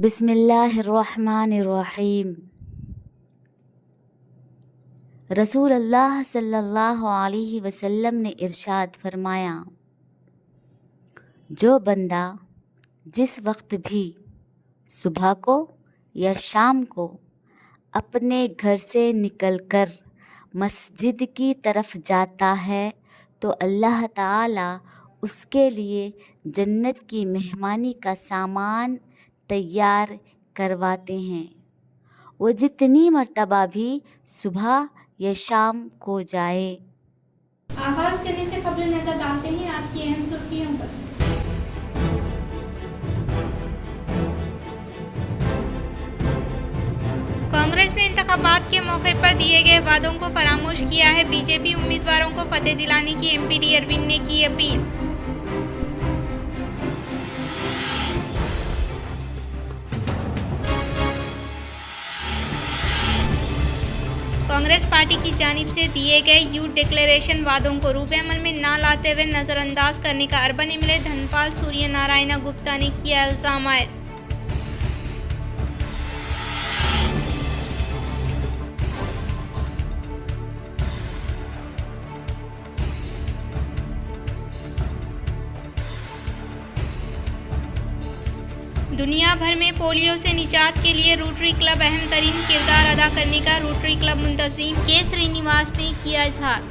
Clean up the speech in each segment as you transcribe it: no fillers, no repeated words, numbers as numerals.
बिस्मिल्लाहिर्रहमानिर्रहीम। रसूल अल्लाह सल्लल्लाहु अलैहि वसल्लम ने इरशाद फरमाया, जो बंदा जिस वक्त भी सुबह को या शाम को अपने घर से निकलकर मस्जिद की तरफ जाता है तो अल्लाह ताला उसके लिए जन्नत की मेहमानी का सामान तैयार करवाते हैं। वो जितनी मर्तबा भी सुबह या शाम को जाए। आगाज करने से कबल नजर डालते हैं आज की अहम सुर्खियों पर। कांग्रेस ने इंतखाबात के मौके पर दिए गए वादों को फरामोश किया है। बीजेपी उम्मीदवारों को फतेह दिलाने की एमपी अरविंद ने की अपील। कांग्रेस पार्टी की जानिब से दिए गए यूथ डिक्लेरेशन वादों को रूपे अमल में न लाते हुए नजरअंदाज करने का अर्बन एमएलए धनपाल सूर्य नारायण गुप्ता ने किया इल्जाम आयद। दुनिया भर में पोलियो से निजात के लिए रोटरी क्लब अहम तरीन किरदार अदा करने का रोटरी क्लब मुंतजिम के श्रीनिवास ने किया इजहार।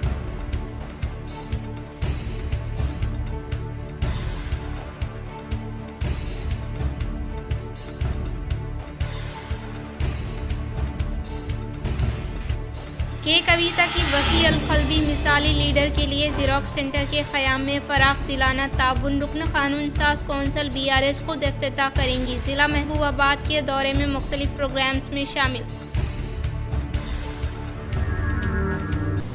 के कविता की वसी अल-कल्बी मिसाली लीडर के लिए ज़ेरॉक्स सेंटर के क़याम में फ़राग़ दिलाना ताउन रुकन क़ानून साज कौंसिल बीआरएस खुद इफ्तिताह करेंगी। ज़िला महबूबाबाद के दौरे में मुख्तलिफ प्रोग्राम्स में शामिल।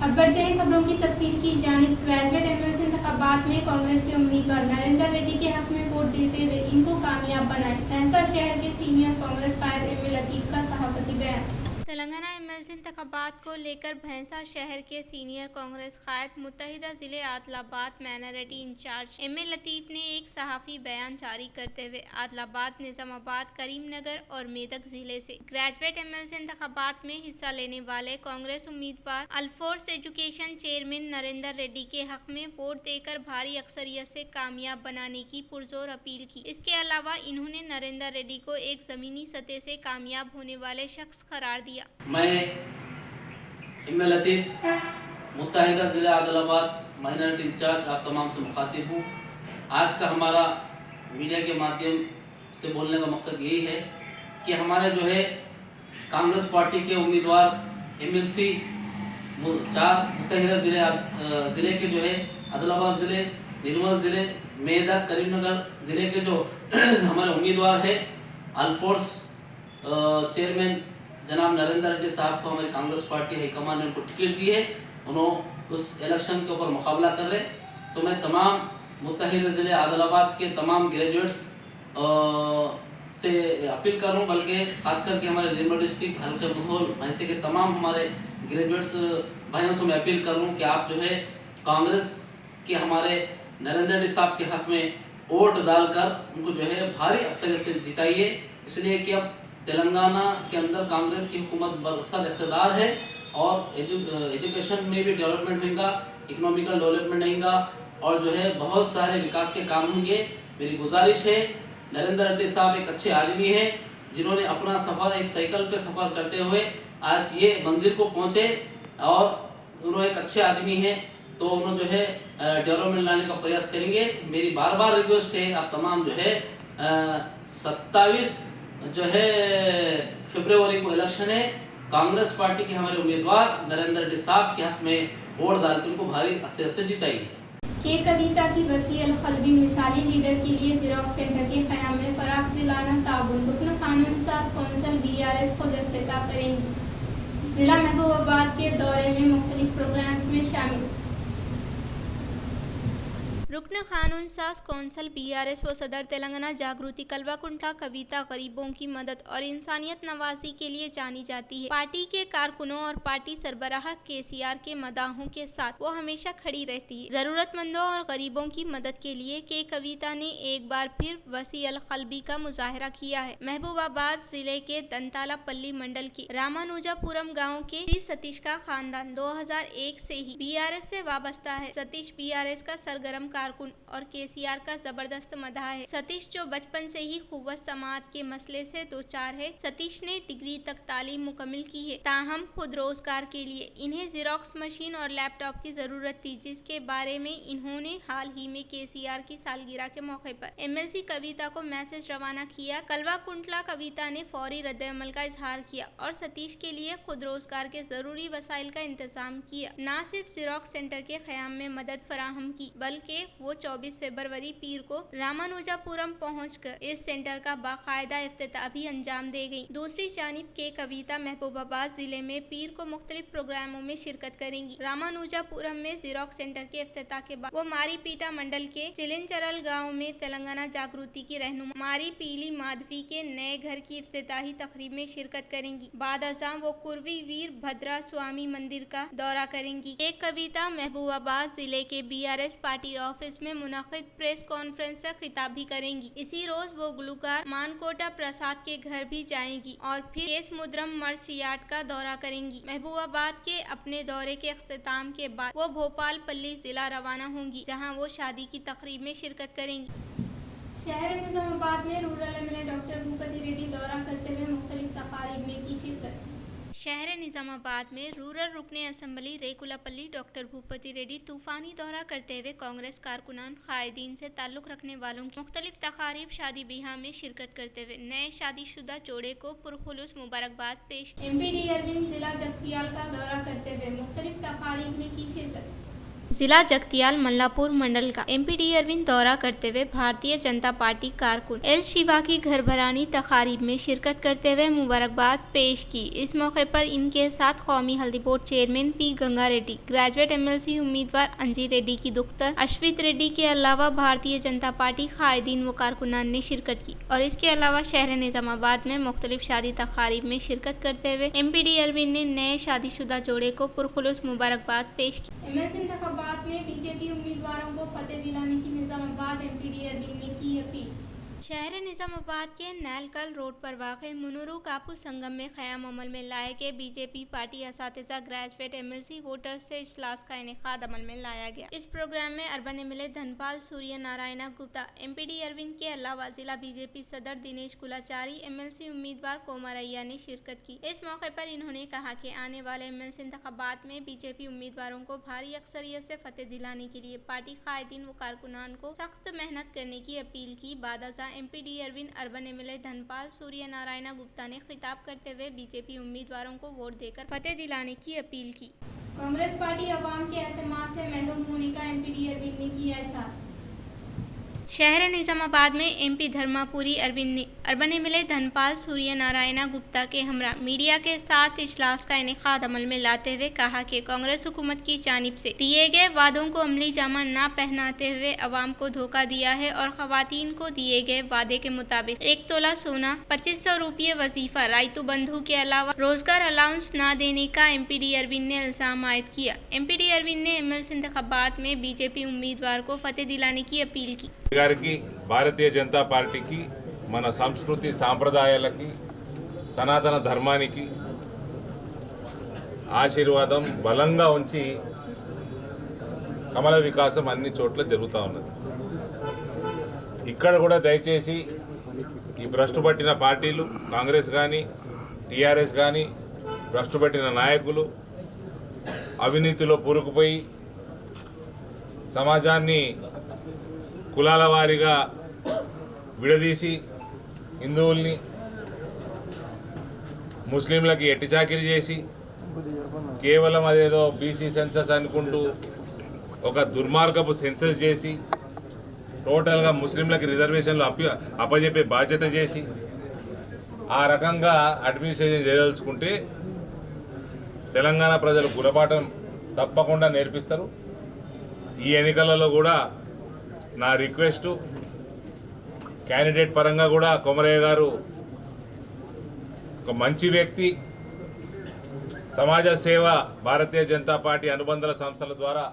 अब बढ़ते हैं खबरों की तफसील की जानिब। ग्रेजुएट एमएलसी इंतखाबात में कांग्रेस के उम्मीदवार नरेंद्र रेड्डी के हक में वोट देते हुए इनको कामयाब बनाए। भैंसा शहर के सीनियर कांग्रेस कायद एम लतीफ़ का सहाफ़ती बयान। तेलंगाना एमएलसी इंतखाबात को लेकर भैंसा शहर के सीनियर कांग्रेस कायद मुत्तहिदा ज़िले आदिलाबाद माइनॉरिटी इंचार्ज एम लतीफ़ ने एक सहाफ़ी बयान जारी करते हुए आदिलाबाद, निज़ामाबाद, करीमनगर और मेदक ज़िले से ग्रेजुएट एमएलसी इंतखाबात में हिस्सा लेने वाले कांग्रेस उम्मीदवार अल्फोर्स एजुकेशन चेयरमैन नरेंद्र रेड्डी के हक में वोट देकर भारी अक्सरियत से कामयाब बनाने की पुरजोर अपील की। इसके अलावा इन्होंने नरेंद्र रेड्डी को एक ज़मीनी सतह से कामयाब होने वाले शख्स करार दिया। मैं एम लतीफ़ मुत्तहिदा ज़िला आदिलाबाद माइनॉरिटी इंचार्ज आप तमाम से मुखातिब हूँ। आज का हमारा मीडिया के माध्यम से बोलने का मकसद यही है कि हमारे जो है कांग्रेस पार्टी के उम्मीदवार एमएलसी 4 मुत्तहिदा ज़िले के जो है आदिलाबाद ज़िले, निर्मल ज़िले, मेदक, करीमनगर ज़िले के जो हमारे उम्मीदवार है अल्फोर्स चेयरमैन जनाब नरेंद्र रेड्डी साहब को हमारी कांग्रेस पार्टी हाईकमान ने उनको टिकट दी है। उन्होंने उस इलेक्शन के ऊपर मुकाबला कर रहे। तो मैं तमाम मुत्तहिदा ज़िले आदिलाबाद के तमाम ग्रेजुएट्स से अपील कर रहा हूँ, बल्कि ख़ास करके हमारे निर्मल डिस्ट्रिक्ट हल्के मुधोल भैंसे के तमाम हमारे ग्रेजुएट्स भाइयों से मैं अपील कर रहा हूँ कि आप जो है कांग्रेस के हमारे नरेंद्र रेड्डी साहब के हक़ में वोट डालकर उनको जो है भारी अक्सरियत से जिताइए। इसलिए कि अब तेलंगाना के अंदर कांग्रेस की हुकूमत बरसर इक़्तिदार है और एजुकेशन में भी डेवलपमेंट होगा, इकोनॉमिकल डेवलपमेंट होगा और जो है बहुत सारे विकास के काम होंगे। मेरी गुजारिश है, नरेंद्र रेड्डी साहब एक अच्छे आदमी हैं जिन्होंने अपना सफ़र एक साइकिल पे सफ़र करते हुए आज ये मंजिल को पहुँचे और उन्होंने एक अच्छे आदमी हैं तो उन्होंने जो है डेवलपमेंट लाने का प्रयास करेंगे। मेरी बार बार रिक्वेस्ट है आप तमाम जो है 27 जो है फरवरी को इलेक्शन है, कांग्रेस पार्टी के हमारे उम्मीदवार नरेंद्र रेड्डी साहब के हक में वोट डालकर उनको भारी अक्सरियत से जिताइए। के कविता की वसी अल-कल्बी मिसाली लीडर के लिए ज़ेरॉक्स सेंटर के क़याम में फ़राग़ दिलाना ताउन रुकन क़ानून साज कौंसिल बीआरएस खुद इफ्तिताह करेंगी। ज़िला महबूबाबाद के दौरे में मुख्तलिफ प्रोग्राम्स में शामिल। रुकन कानून साज कौंसल बीआरएस व सदर तेलंगाना जागृति कल्वाकुंटला कविता गरीबों की मदद और इंसानियत नवाजी के लिए जानी जाती है। पार्टी के कारकुनों और पार्टी सरबराह केसीआर के मदाहों के साथ वो हमेशा खड़ी रहती है। जरूरतमंदों और गरीबों की मदद के लिए के कविता ने एक बार फिर वसी अल कल्बी का मुजाहरा किया है। महबूबाबाद जिले के दंतालापल्ली मंडल के रामानुजापुरम गाँव के सतीश का खानदान 2001 से ही बीआरएस से वाबस्ता है। सतीश बीआरएस का सरगर्म कारकुन और केसीआर का जबरदस्त मदाह है। सतीश जो बचपन से ही खुव्वत समाअत के मसले से दो चार है। सतीश ने डिग्री तक तालीम मुकम्मिल की है, ताहम खुद रोजगार के लिए इन्हें जेरोक्स मशीन और लैपटॉप की जरूरत थी, जिसके बारे में इन्होंने हाल ही में केसीआर की सालगिरह के मौके पर एमएलसी कविता को मैसेज रवाना किया। कल्वाकुंटला कविता ने फौरी रद्द-ए-अमल का इजहार किया और सतीश के लिए खुद रोजगार के जरूरी वसाइल का इंतजाम किया। न सिर्फ जेरोक्स सेंटर के क़याम में मदद फराहम की, बल्कि वो 24 फरवरी पीर को रामानुजापुरम पहुंचकर इस सेंटर का बाकायदा इफ्तिताह भी अंजाम दे गई। दूसरी जानिब के कविता महबूबाबाद जिले में पीर को मुख्तलिफ प्रोग्रामों में शिरकत करेंगी। रामानुजापुरम में जेरोक्स सेंटर के इफ्तिताह के बाद वो मारीपीटा मंडल के चिलिंचरल गाँव में तेलंगाना जागृति की रहनुमा मारी पीली माधवी के नए घर की इफ्तिताही तकरीब में शिरकत करेंगी। बाद अज़ां वो कुर्वी वीर भद्रा स्वामी मंदिर का दौरा करेंगी। एक कविता महबूबाबाद जिले के बीआरएस पार्टी ऑफिस में मुनक़िद प्रेस कॉन्फ्रेंस से खिताब भी करेंगी। इसी रोज वो गुलकार मानकोटा प्रसाद के घर भी जाएंगी और फिर केस मुद्रम मर्च यार्ड का दौरा करेंगी। महबूबाबाद के अपने दौरे के अख्तिताम के बाद वो भोपालपल्ली जिला रवाना होंगी, जहां वो शादी की तकरीब में शिरकत करेंगी। शहर निजामाबाद में rural MLA doctor Bhupathi Reddy दौरा करते हुए मुख्तलिफ तकारीब में की शिरकत। शहर निजामाबाद में रूरल रुकने असम्बली रेकुलापल्ली डॉक्टर भूपति रेड्डी तूफानी दौरा करते हुए कांग्रेस कारकुनान कायदीन से ताल्लुक रखने वालों की मुख्तलिफ तकारीब शादी बिहा में शिरकत करते हुए नए शादीशुदा जोड़े को पुरखुलूस मुबारकबाद पेश। एमपीडी अरविंद जिला जगतियाल का दौरा करते हुए मुख्तलिफ तकारीब में की शिरकत। जिला जगतियाल मल्लापुर मंडल का एमपीडी अरविंद दौरा करते हुए भारतीय जनता पार्टी कारकुन एल शिवा की घरभरानी तकारीब में शिरकत करते हुए मुबारकबाद पेश की। इस मौके पर इनके साथ कौमी हल्दी board chairman P Ganga Reddy, graduate MLC उम्मीदवार अंजी रेड्डी की दुख्तर अश्वित रेड्डी के अलावा भारतीय जनता पार्टी कायदीन व कारकुनान ने शिरकत की और इसके अलावा शहर निजामाबाद में मुख्तलिफ शादी तकारीब में शिरकत करते हुए एमपीडी अरविंद ने नए शादीशुदा जोड़े को पुरखुलूस मुबारकबाद पेश की। बाद में बीजेपी उम्मीदवारों को फतेह दिलाने की निजामाबाद एमपीडी अरविंद ने की अपील। शहर निजामाबाद के नैलकल रोड पर वाक़ मुनूरू कापू संगम में क़याम अमल में लाए गए बीजेपी पार्टी असातिज़ा ग्रेजुएट एमएलसी वोटर्स से इजलास का इनेकाद अमल में लाया गया। इस प्रोग्राम में urban MLA Dhanpal Surya Narayan Gupta, MPD Arvind के अलावा जिला बीजेपी सदर दिनेश कुलाचारी, एमएलसी उम्मीदवार कोमरैया ने शिरकत की। इस मौके पर इन्होंने कहा कि आने वाले एमएलसी इंतखाबात में बीजेपी उम्मीदवारों को भारी अक्सरियत से फतेह दिलाने के लिए पार्टी कायदीन व कारकुनान को सख्त मेहनत करने की अपील की। बाद MPD Arvind urban MLA Dhanpal Surya Narayan Gupta ने खिताब करते हुए बीजेपी उम्मीदवारों को वोट देकर फतेह दिलाने की अपील की। कांग्रेस पार्टी अवाम के एतमाद से महरूम होने का एमपीडी अरविंद ने किया इजहार। शहर निजामाबाद में एमपी धर्मापुरी अरविंद ने अर्बन एमएलए धनपाल सूर्य नारायण गुप्ता के हमरा मीडिया के साथ इजलास का इनेकाद अमल में लाते हुए कहा कि कांग्रेस हुकूमत की जानिब से दिए गए वादों को अमली जामा न पहनाते हुए अवाम को धोखा दिया है और खवातीन को दिए गए वादे के मुताबिक 1 तोला सोना, 2500 रुपये वजीफा, रायतु बंधु के अलावा रोजगार अलाउंस न देने का एमपीडी अरविंद ने इल्जाम आयद किया। एमपीडी अरविंद ने एमएलसी इंतखाबात में बीजेपी उम्मीदवार को फतेह दिलाने की अपील की। భారతీయ జనతా పార్టీకి మన సంస్కృతి సాంప్రదాయాలకి సనాతన ధర్మానికి ఆశీర్వాదం బలంగా ఉంచి కమల వికాసం అన్ని చోట్ల జరుగుతూ ఉన్నది। ఇక్కడ కూడా దయచేసి ఈ భ్రష్టు పట్టిన పార్టీలు కాంగ్రెస్ కానీ టీఆర్ఎస్ కానీ భ్రష్టు పట్టిన నాయకులు అవినీతిలో పూరుకుపోయి సమాజాన్ని కులాల వారీగా విడదీసి హిందువుల్ని ముస్లింలకి ఎట్టి చాకిరి చేసి కేవలం అదేదో బీసీ సెన్సస్ అనుకుంటూ ఒక దుర్మార్గపు సెన్సస్ చేసి టోటల్గా ముస్లింలకి రిజర్వేషన్లు అప్పజెప్పే బాధ్యత చేసి ఆ రకంగా అడ్మినిస్ట్రేషన్ చేయదలుచుకుంటే తెలంగాణ ప్రజలు గుణపాఠం తప్పకుండా నేర్పిస్తారు। ఈ ఎన్నికలలో కూడా నా రిక్వెస్టు క్యాండిడేట్ పరంగా కూడా కొమరయ్య గారు ఒక మంచి వ్యక్తి, సమాజ సేవ భారతీయ జనతా పార్టీ అనుబంధ సంస్థల ద్వారా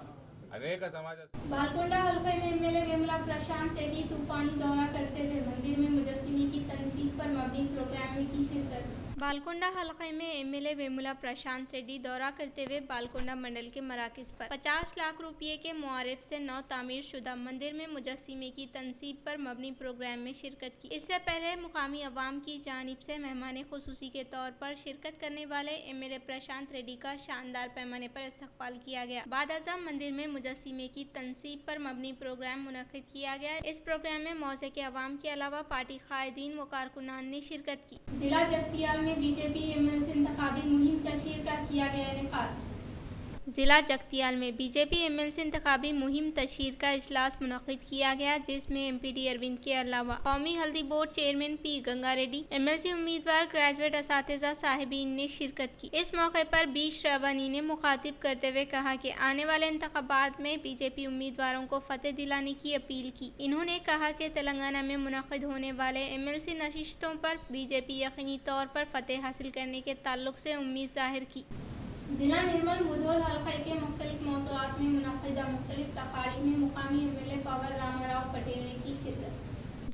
అనేక సమాజ बालकोंडा हलके में एमएलए वेमुला प्रशांत रेड्डी तूफानी दौरा करते हुए मंदिर में मुजस्सिमी की तनसीब पर मबनी प्रोग्राम में की शिरकत। बालकोंडा हलके में एमएलए वेमुला प्रशांत रेड्डी दौरा करते हुए बालकोंडा मंडल के मराकज पर 50 लाख रुपये के मुआरिफ से नौ तामीर शुदा मंदिर में मुजस्सिमे की तनसीब पर मबनी प्रोग्राम में शिरकत की। इससे पहले मुकामी अवाम की जानिब से मेहमान खुसूसी के तौर पर शिरकत करने वाले एमएलए प्रशांत रेड्डी का शानदार पैमाने पर इस्तकबाल किया गया। बाद अज़म मंदिर में मुजस्सिमे की तनसीब पर मबनी प्रोग्राम मुनक़िद किया गया। इस प्रोग्राम में मौज़े के अवाम के अलावा पार्टी कायदीन व कारकुनान ने शिरकत की। जिला जगतियाल में बीजेपी एमएलसी इंतखाबी मुहिम तशहीर का किया गया इनेकाद। जिला जगतियाल में बीजेपी एमएलसी इंतखाबी मुहिम तशहीर का इजलास मुनक़िद किया गया, जिसमें एमपीडी अरविंद के अलावा कौमी हल्दी board chairman P Ganga Reddy, MLC उम्मीदवार, ग्रेजुएट असातिज़ा साहिबीन ने शिरकत की। इस मौके पर बी श्रावणी ने मुखातिब करते हुए कहा कि आने वाले इंतखाबात में बीजेपी उम्मीदवारों को फतेह दिलाने की अपील की। इन्होंने कहा कि तेलंगाना में मुनक़िद होने वाले एमएलसी नशिस्तों पर बीजेपी यकीनी तौर पर फतेह हासिल करने के ताल्लुक से उम्मीद जाहिर की। जिला निर्मल मुधोल हलके के मुख्तलिफ मौज़ूआत में मुनक़िदा मुख्तलिफ तकारीब में मुकामी एमएलए पवर रामाराव पटेल ने की शिरकत।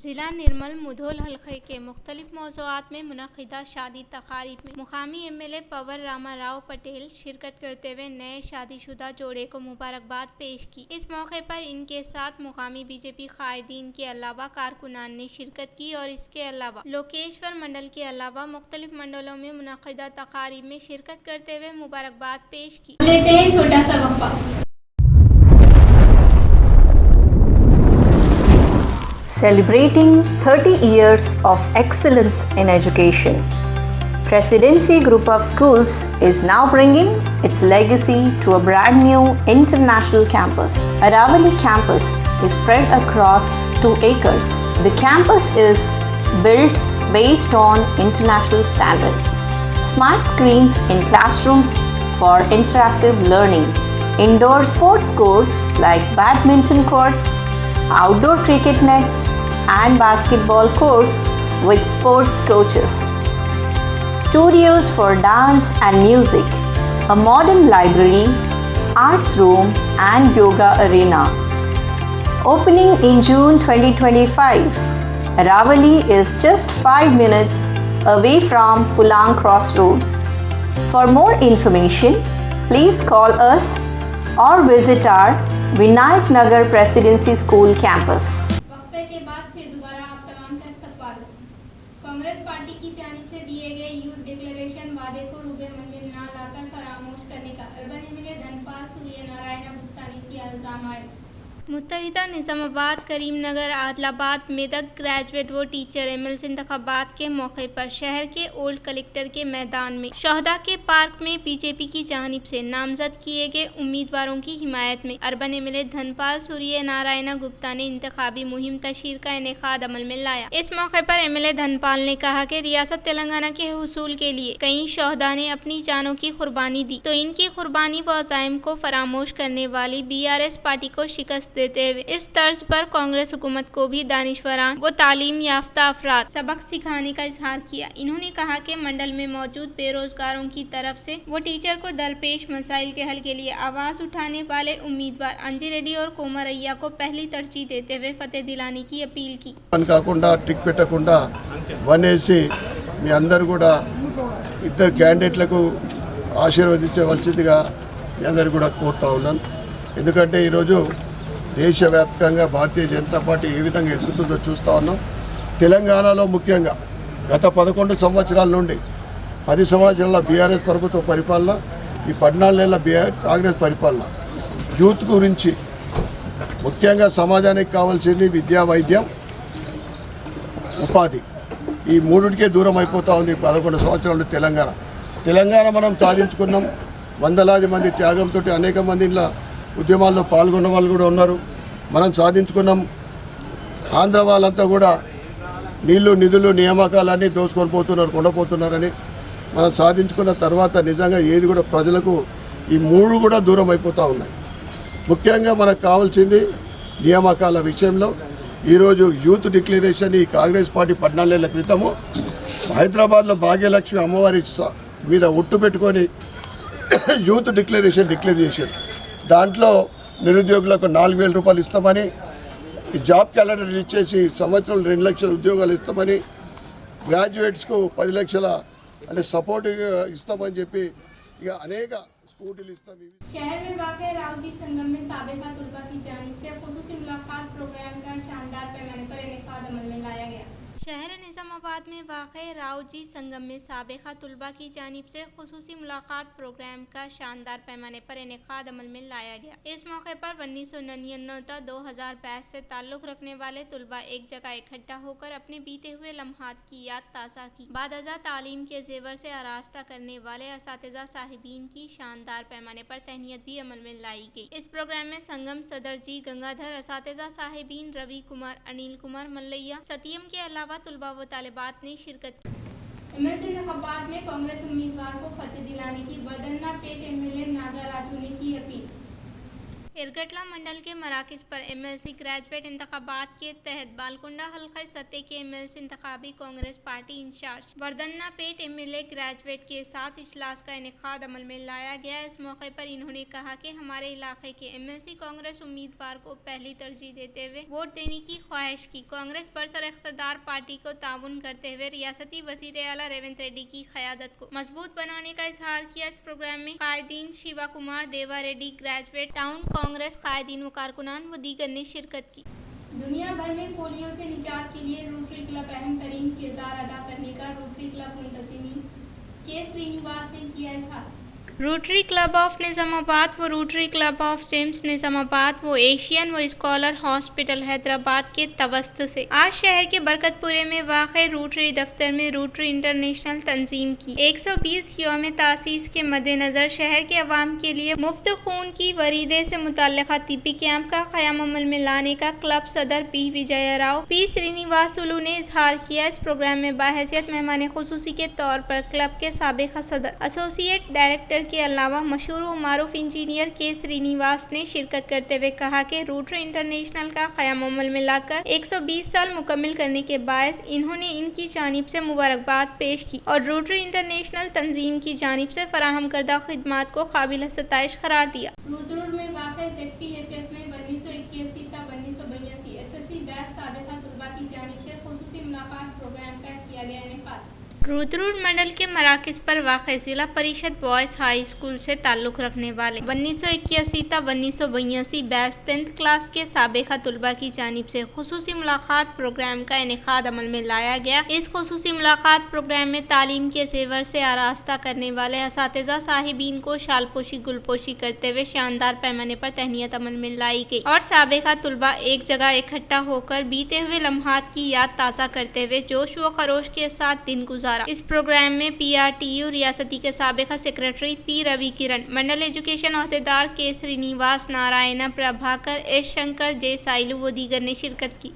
जिला निर्मल मुधोल हलके के मुख्तलिफ मौज़ूआत में मुनक़िदा शादी तकारीब में मुकामी एमएलए पवर रामाराव पटेल शिरकत करते हुए नए शादीशुदा जोड़े को मुबारकबाद पेश की। इस मौके पर इनके साथ मुकामी बीजेपी कायदीन के अलावा कारकुनान ने शिरकत की और इसके अलावा लोकेश्वर मंडल के अलावा मुख्तलिफ मंडलों में मुनक़िदा तकारीब में शिरकत करते हुए मुबारकबाद पेश की। लेते हैं छोटा सा वक्फा। Celebrating 30 years of excellence in education, Presidency Group of Schools is now bringing its legacy to a brand new international campus. Aravali campus is spread across 2 acres. The campus is built based on international standards. Smart screens in classrooms for interactive learning. Indoor sports courts like badminton courts, outdoor cricket nets and basketball courts with sports coaches. Studios for dance and music, a modern library, arts room and yoga arena. Opening in June 2025, Aravali is just 5 minutes away from Pulang Crossroads. For more information, please call us or visit our Vinayak Nagar presidency school campus. वक्फे के बाद फिर दोबारा आप तमाम का इस्तकबाल। Congress party की जानिब से दिए गए यूथ डिक्लेरेशन वादे को रूबे मंजिल ना लाकर फरामोश करने का अर्बन एमएलए धनपाल सूर्यनारायण गुप्ता ने किया इल्जाम आयद। मुत्तहिदा निज़ामाबाद, करीमनगर, आदिलाबाद, मेदक ग्रेजुएट व टीचर एमएलसी इंतखाबात के मौके पर शहर के ओल्ड कलेक्टर के मैदान में शोहदा के पार्क में बीजेपी की जानिब से नामजद किए गए उम्मीदवारों की हिमायत में अर्बन एमएलए धनपाल सूर्यनारायण गुप्ता ने इंतखाबी मुहिम तशहीर का इनेकाद अमल में लाया। इस मौके पर एमएलए धनपाल ने कहा कि रियासत तेलंगाना के हुसूल के लिए कई शोहदा ने अपनी जानों की कुर्बानी दी, तो इनकी कुर्बानी व अज़ाइम को फरामोश करने वाली बीआरएस पार्टी को शिकस्त देते हुए इस तर्ज पर कांग्रेस हुकूमत को भी दानिशवरान व तालीम याफ्ता अफराद सबक सिखाने का इजहार किया। इन्होंने कहा कि मंडल में मौजूद बेरोजगारों की तरफ से वो टीचर को दरपेश मसाइल के हल के लिए आवाज उठाने वाले उम्मीदवार अंजी रेड्डी और कोमरయ్య को पहली तरजीह देते हुए फतेह दिलाने की अपील की। కాకుండా టిక్ పెట్టకుండా వనేసి మీ అందరూ కూడా ఇద్దరు క్యాండిడేట్లకు ఆశీర్వదించవలసిందిగా మీ అందరూ కూడా కోరుతా ఉన్నాను। ఎందుకంటే ఈరోజు దేశవ్యాప్తంగా భారతీయ జనతా పార్టీ ఏ విధంగా ఎదుగుతుందో చూస్తూ ఉన్నాం। తెలంగాణలో ముఖ్యంగా గత 11 సంవత్సరాల నుండి 10 సంవత్సరాల బీఆర్ఎస్ ప్రభుత్వ పరిపాలన, ఈ 14 నెలల కాంగ్రెస్ పరిపాలన యూత్ గురించి ముఖ్యంగా సమాజానికి కావాల్సింది విద్యా, వైద్యం, ఉపాధి, ఈ మూడింటికే దూరం అయిపోతూ ఉంది 11 సంవత్సరాలు తెలంగాణ మనం సాధించుకున్నాం। వందలాది మంది త్యాగంతో అనేక మంది ఇలా ఉద్యమాల్లో పాల్గొన్న వాళ్ళు కూడా ఉన్నారు। మనం సాధించుకున్నాం। ఆంధ్ర వాళ్ళంతా కూడా నీళ్లు, నిధులు, నియామకాలన్నీ దోసుకొని పోతున్నారు, కొండపోతున్నారని మనం సాధించుకున్న తర్వాత నిజంగా ఏది కూడా ప్రజలకు ఈ మూడు కూడా దూరం అయిపోతూ ఉన్నాయి। ముఖ్యంగా మనకు కావాల్సింది నియామకాల విషయంలో ఈరోజు యూత్ డిక్లరేషన్ ఈ కాంగ్రెస్ పార్టీ 14 ఏళ్ల క్రితము హైదరాబాద్లో భాగ్యలక్ష్మి అమ్మవారి మీద ఒట్టు పెట్టుకొని యూత్ డిక్లరేషన్ డిక్లేర్ చేశారు. దాంట్లో నిరుద్యోగులకు 4,000 రూపాయలు ఇస్తామని, ఈ జాబ్ క్యాలెండర్ ఇచ్చేసి సంవత్సరం 2 లక్షల ఉద్యోగాలు ఇస్తామని, గ్రాడ్యుయేట్స్కు 10 లక్షల అంటే సపోర్ట్ ఇస్తామని చెప్పి ఇక అనేక स्कूटी शहर में वाक़ रावजी संगम में साबिका तुलबा की जानिब से खुसूसी मुलाकात प्रोग्राम का शानदार पैमाने पर इनेकाद अमल में लाया गया। शहर निज़ामाबाद में वाक़ रावजी संगम में साबिका तुलबा की जानिब से खुसूसी मुलाकात प्रोग्राम का शानदार पैमाने पर इनेकाद अमल में लाया गया। इस मौके पर 1999-2022 से ताल्लुक़ रखने वाले तुलबा एक जगह इकट्ठा होकर अपने बीते हुए लम्हात की याद ताज़ा की। बादअज़ा तालीम के जेवर से आरास्ता करने वाले असातिज़ा साहिबीन की शानदार पैमाने पर तहनीत भी अमल में लाई गई। इस प्रोग्राम में संगम सदर जी गंगाधर, असातिज़ा साहिबीन रवि कुमार, अनिल कुमार मल्लैया, सतीम के अलावा तुलबा व तालिबात ने शिरकत की। एमएलसी इंतखाबात में कांग्रेस उम्मीदवार को फतेह दिलाने की बरदन्ना पेट एमएलए नागा राजू ने की अपील। इरगटला मंडल के मराकज़ पर एमएलसी ग्रेजुएट इंतखाबात के तहत बालकुंडा हल्का सतह के एमएलसी इंतखाबी कांग्रेस पार्टी इंचार्ज वर्दन्ना पेट एमएलए ग्रेजुएट के साथ इजलास का इनेकाद अमल में लाया गया। इस मौके पर इन्होंने कहा कि हमारे इलाके के एमएलसी कांग्रेस उम्मीदवार को पहली तरजीह देते हुए वोट देने की ख्वाहिश की। कांग्रेस बरसर इख्तियार पार्टी को ताउन करते हुए रियासती वज़ीर आला रेवंत रेड्डी की क़यादत को मजबूत बनाने का इजहार किया। इस प्रोग्राम में कायदीन शिवा कुमार, देवा रेड्डी ग्रेजुएट, टाउन कांग्रेस कायदीन व कारकुनान व दीगर ने शिरकत की। दुनिया भर में पोलियो से निजात के लिए रोटरी क्लब अहम तरीन किरदार अदा करने का रोटरी क्लब मुंतज़िमी के श्रीनिवास ने किया इजहार। रोटरी क्लब ऑफ निज़ामाबाद व rotary club of James Nizamabad व एशियन व स्कॉलर हॉस्पिटल हैदराबाद के तवस्त से आज शहर के बरकतपुरे में वाक़ रोटरी दफ्तर में रोटरी इंटरनेशनल तंजीम की 120 यौम तासीस के मद्देनज़र शहर के अवाम के लिए मुफ्त खून की वरीदे से मुतल्लिक़ा तिब्बी कैंप का क़याम अमल में लाने का क्लब सदर पी विजय राव पी श्रीनिवासुलू ने इजहार किया। इस प्रोग्राम में बाहैसियत मेहमान खुसूसी के तौर पर क्लब के साबिक़ा सदर, एसोसिएट डायरेक्टर के अलावा मशहूर व मारूफ इंजीनियर के श्रीनिवास ने शिरकत करते हुए कहा कि रोटरी इंटरनेशनल का क़याम अमल में लाकर 120 साल मुकम्मल करने के बायस इन्होंने इनकी जानिब से मुबारकबाद पेश की और रोटरी इंटरनेशनल तंजीम की जानिब से फराहम करदा खिदमात को काबिल सताइश करार दिया। रुद्रपुर में वाक़ ZPHS में 1981-1982 SSC बैच साबिक़ा तुलबा की जानिब से खुसूसी मुलाकात प्रोग्राम का किया गया इनेकाद। रुद्रपुर मंडल के मराकज़ पर वाक़ जिला परिषद बॉयज़ हाई स्कूल से ताल्लुक़ रखने वाले 1981-1982 बैच 10th क्लास के साबिक़ा तुलबा की जानिब से खुसूसी मुलाकात प्रोग्राम का इनेकाद अमल में लाया गया। इस खुसूसी मुलाकात प्रोग्राम में तालीम के जेवर से आरास्ता करने वाले असातिज़ा साहिबीन को शालपोशी गुलपोशी करते हुए शानदार पैमाने पर तहनीत अमल में लाई गई और साबिक़ा तुलबा एक जगह इकट्ठा होकर बीते हुए लम्हात की याद ताज़ा करते हुए जोश व खरोश के साथ दिन गुजारा। इस प्रोग्राम में PRTU रियासती के साबिक़ा सेक्रेटरी P रवि किरण, मंडल एजुकेशन अहदेदार के श्रीनिवास, नारायण प्रभाकर, एस शंकर, जे साइलू व दीगर ने शिरकत की।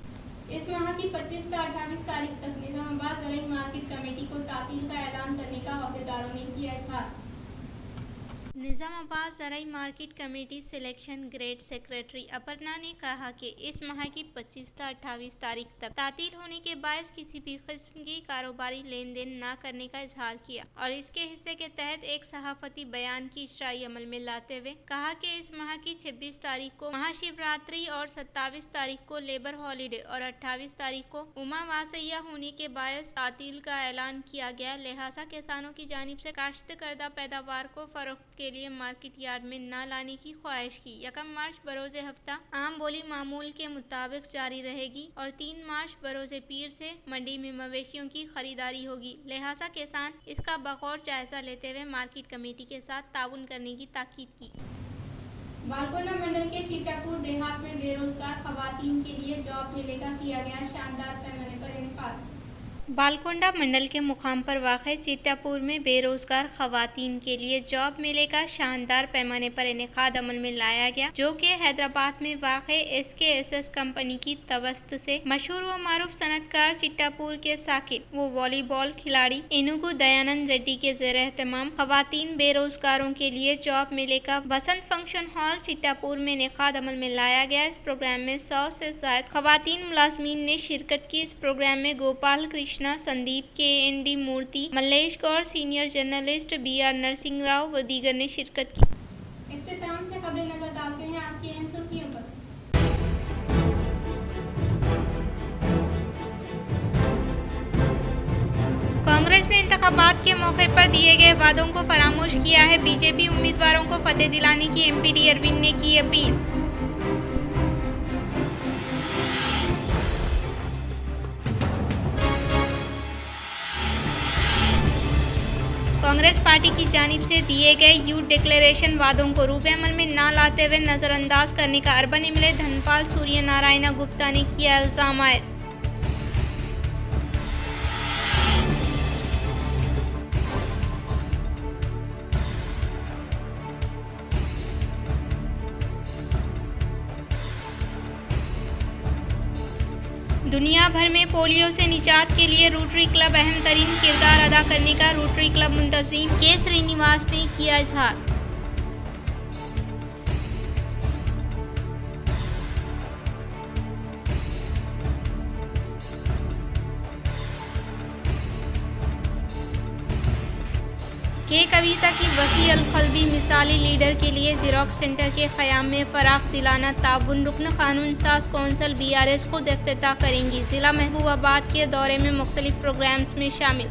इस माह की 25 से 28 तारीख तक निज़ामाबाद ज़राई मार्केट कमेटी को तातील का ऐलान करने का अहदेदारों ने किया इजहार। निज़ामाबाद ज़राई market committee selection grade secretary Aparna ने कहा कि इस माह की 25 से 28 तारीख तक तातील होने के बायस किसी भी किस्म की कारोबारी लेन देन न करने का इजहार किया और इसके हिस्से के तहत एक सहाफ़ती बयान की इजराई अमल में लाते हुए कहा कि इस माह की 26 तारीख को महाशिवरात्रि और 27 तारीख को लेबर हॉलीडे और 28 तारीख को उमावासैया होने के बायस तातील का ऐलान किया गया। लिहाजा किसानों की जानिब से काश्त करदा पैदावार को फरोख्त के लिए मार्केट यार्ड में न लाने की ख्वाहिश की। 1 मार्च बरोज़े हफ्ता आम बोली मामूल के मुताबिक जारी रहेगी और 3 मार्च बरोज़े पीर से मंडी में मवेशियों की खरीदारी होगी। लिहाजा किसान इसका बगौर जायजा लेते हुए मार्केट कमेटी के साथ ताउन करने की ताकीद की। बालकोना मंडल के सीतापुर देहात में बेरोजगार खवातीन के लिए जॉब मेले का किया गया शानदार पैमाने पर इनेकाद। बालकोंडा मंडल के मुकाम पर वाक़ चिट्टापुर में बेरोजगार खवातीन के लिए जॉब मेले का शानदार पैमाने पर इनेकाद अमल में लाया गया, जो कि हैदराबाद में वाक़ SKSS कंपनी की तवस्त से मशहूर व मारूफ सनतकार चिट्टापुर के साकिब वो वॉलीबॉल खिलाड़ी एनुगु दयानंद रेड्डी के ज़ेर एहतमाम खवातीन बेरोजगारों के लिए जॉब मेले का वसंत फंक्शन हॉल चिट्टापुर में इनेकाद अमल में लाया गया। इस प्रोग्राम में 100 से ज़ायद खवातीन मुलाजमीन ने शिरकत की। इस प्रोग्राम में Gopal Krishna, Sandeep, KND Murthy, Mallesh Goud, senior journalist BR Narasimha Rao व दीगर ने शिरकत की। इख्तिताम से खबरें नजर डालते हैं आज की अहम सुर्खियों पर। कांग्रेस ने इंतखाबात के मौके पर दिए गए वादों को फरामोश किया है। बीजेपी उम्मीदवारों को फतेह दिलाने की MPD अरविंद ने की अपील। कांग्रेस पार्टी की जानिब से दिए गए यूथ डिक्लेरेशन वादों को रूपे अमल में न लाते हुए नजरअंदाज करने का अर्बन MLA धनपाल सूर्य नारायण गुप्ता ने किया इल्जाम आयद। दुनिया भर में पोलियो से निजात के लिए रोटरी क्लब अहम तरीन किरदार अदा करने का रोटरी क्लब मुंतजिम के श्रीनिवास ने किया इजहार। के कविता की वसी अल-कल्बी मिसाली लीडर के लिए ज़ेरॉक्स सेंटर के क़याम में फ़राग़ दिलाना ताउन रुकन क़ानून साज कौंसल BRS खुद इफ्तिताह करेंगी। ज़िला महबूबाबाद के दौरे में मुख्तलिफ प्रोग्राम्स में शामिल।